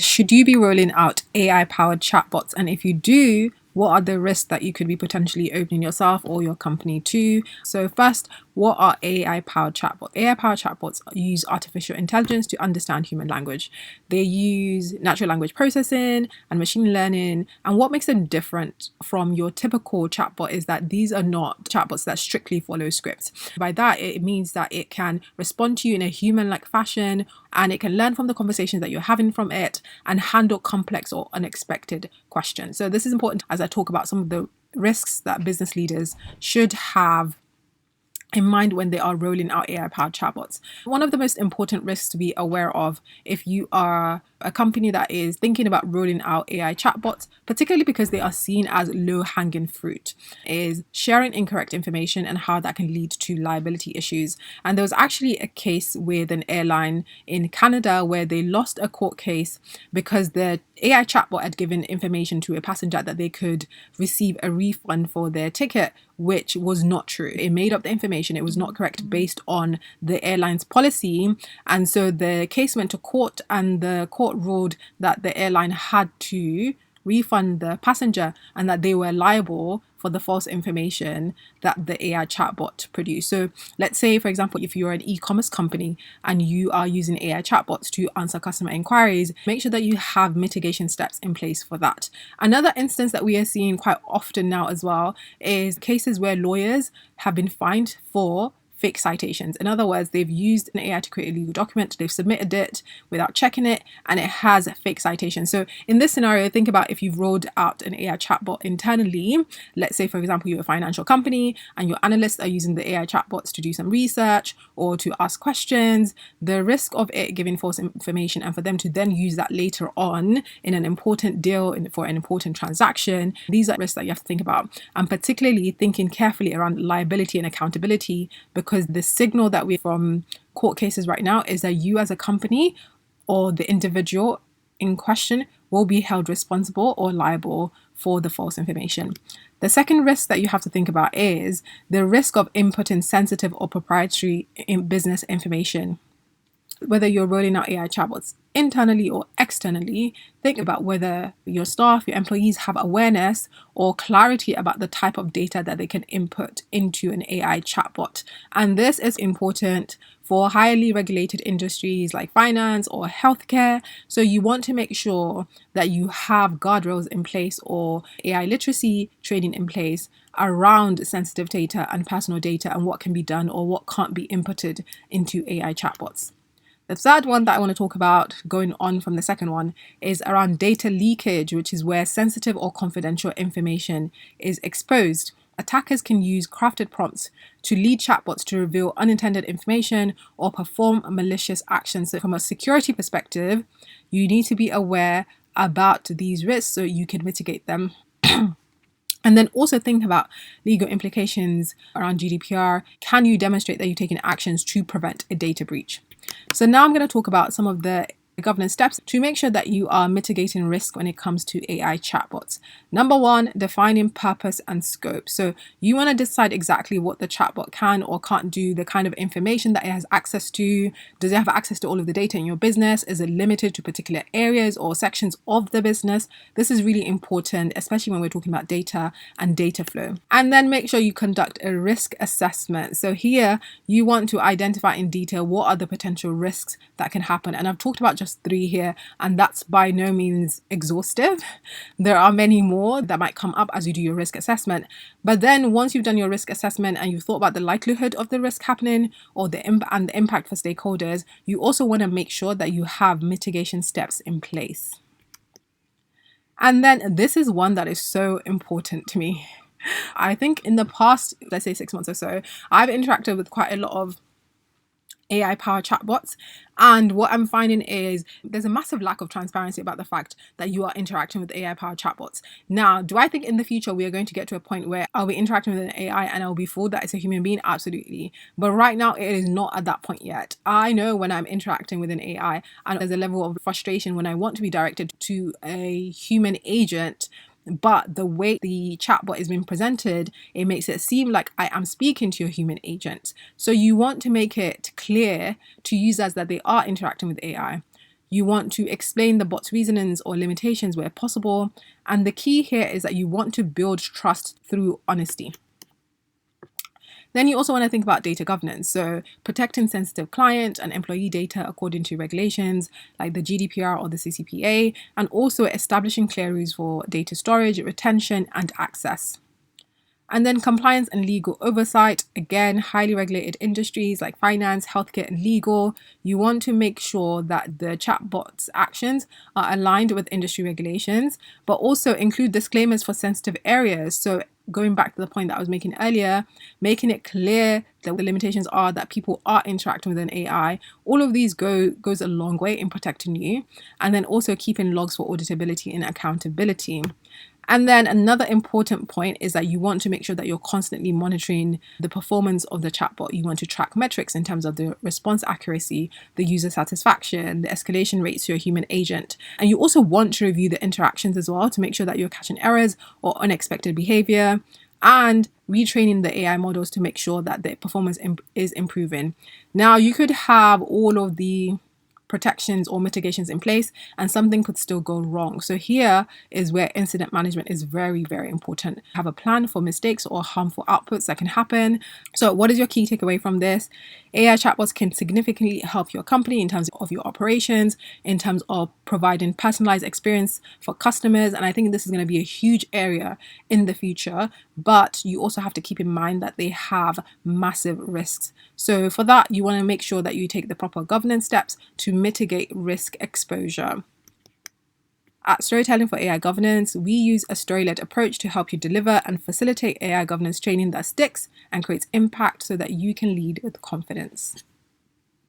Should you be rolling out AI-powered chatbots? And if you do, what are the risks that you could be potentially opening yourself or your company to? So first, what are AI-powered chatbots? AI-powered chatbots use artificial intelligence to understand human language. They use natural language processing and machine learning. And what makes them different from your typical chatbot is that these are not chatbots that strictly follow scripts. By that, it means that it can respond to you in a human-like fashion, and it can learn from the conversations that you're having from it and handle complex or unexpected questions. So this is important as I talk about some of the risks that business leaders should have in mind when they are rolling out AI-powered chatbots. One of the most important risks to be aware of if you are a company that is thinking about rolling out AI chatbots, particularly because they are seen as low-hanging fruit, is sharing incorrect information and how that can lead to liability issues. And there was actually a case with an airline in Canada where they lost a court case because the AI chatbot had given information to a passenger that they could receive a refund for their ticket, which was not true. It made up the information. It was not correct based on the airline's policy. And so the case went to court, and the court ruled that the airline had to refund the passenger and that they were liable for the false information that the AI chatbot produced. So let's say, for example, if you're an e-commerce company and you are using AI chatbots to answer customer inquiries, make sure that you have mitigation steps in place for that. Another instance that we are seeing quite often now as well is cases where lawyers have been fined for fake citations. In other words, they've used an AI to create a legal document, they've submitted it without checking it, and it has a fake citation. So in this scenario, think about if you've rolled out an AI chatbot internally. Let's say, for example, you're a financial company and your analysts are using the AI chatbots to do some research or to ask questions. The risk of it giving false information and for them to then use that later on in an important deal, for an important transaction, these are risks that you have to think about. And particularly thinking carefully around liability and accountability, because the signal that we from court cases right now is that you as a company or the individual in question will be held responsible or liable for the false information. The second risk that you have to think about is the risk of inputting sensitive or proprietary business information. Whether you're rolling out AI chatbots internally or externally, think about whether your staff, your employees have awareness or clarity about the type of data that they can input into an AI chatbot. And this is important for highly regulated industries like finance or healthcare. So you want to make sure that you have guardrails in place or AI literacy training in place around sensitive data and personal data and what can be done or what can't be inputted into AI chatbots. The third one that I want to talk about, going on from the second one, is around data leakage, which is where sensitive or confidential information is exposed. Attackers can use crafted prompts to lead chatbots to reveal unintended information or perform malicious actions. So from a security perspective, you need to be aware about these risks so you can mitigate them. And then also think about legal implications around GDPR. Can you demonstrate that you're taking actions to prevent a data breach? So now I'm going to talk about some of the governance steps to make sure that you are mitigating risk when it comes to AI chatbots. Number one, defining purpose and scope. So you want to decide exactly what the chatbot can or can't do, the kind of information that it has access to. Does it have access to all of the data in your business? Is it limited to particular areas or sections of the business? This is really important, especially when we're talking about data and data flow. And then make sure you conduct a risk assessment. So here you want to identify in detail what are the potential risks that can happen. And I've talked about just 3 here, and that's by no means exhaustive. There are many more that might come up as you do your risk assessment. But then once you've done your risk assessment and you've thought about the likelihood of the risk happening or the impact for stakeholders, you also want to make sure that you have mitigation steps in place. And then this is one that is so important to me. I think in the past, let's say 6 months or so, I've interacted with quite a lot of AI powered chatbots. And what I'm finding is there's a massive lack of transparency about the fact that you are interacting with AI powered chatbots. Now, do I think in the future we are going to get to a point where I'll be interacting with an AI and I'll be fooled that it's a human being? Absolutely. But right now it is not at that point yet. I know when I'm interacting with an AI and there's a level of frustration when I want to be directed to a human agent, but the way the chatbot is being presented, it makes it seem like I am speaking to a human agent. So you want to make it clear to users that they are interacting with AI. You want to explain the bot's reasonings or limitations where possible. And the key here is that you want to build trust through honesty. Then you also want to think about data governance. So protecting sensitive client and employee data according to regulations like the GDPR or the CCPA, and also establishing clear rules for data storage, retention, and access. And then compliance and legal oversight. Again, highly regulated industries like finance, healthcare, and legal. You want to make sure that the chatbot's actions are aligned with industry regulations, but also include disclaimers for sensitive areas. So going back to the point that I was making earlier, making it clear that the limitations are that people are interacting with an AI. All of these goes a long way in protecting you. And then also keeping logs for auditability and accountability. And then another important point is that you want to make sure that you're constantly monitoring the performance of the chatbot. You want to track metrics in terms of the response accuracy, the user satisfaction, the escalation rates to your human agent. And you also want to review the interactions as well to make sure that you're catching errors or unexpected behavior, and retraining the AI models to make sure that the performance is improving. Now, you could have all of the protections or mitigations in place and something could still go wrong. So here is where incident management is very, very important. Have a plan for mistakes or harmful outputs that can happen. So what is your key takeaway from this? AI chatbots can significantly help your company in terms of your operations, in terms of providing personalized experience for customers. And I think this is going to be a huge area in the future, but you also have to keep in mind that they have massive risks. So for that, you want to make sure that you take the proper governance steps to mitigate risk exposure. At Storytelling for AI Governance, we use a story-led approach to help you deliver and facilitate AI governance training that sticks and creates impact so that you can lead with confidence.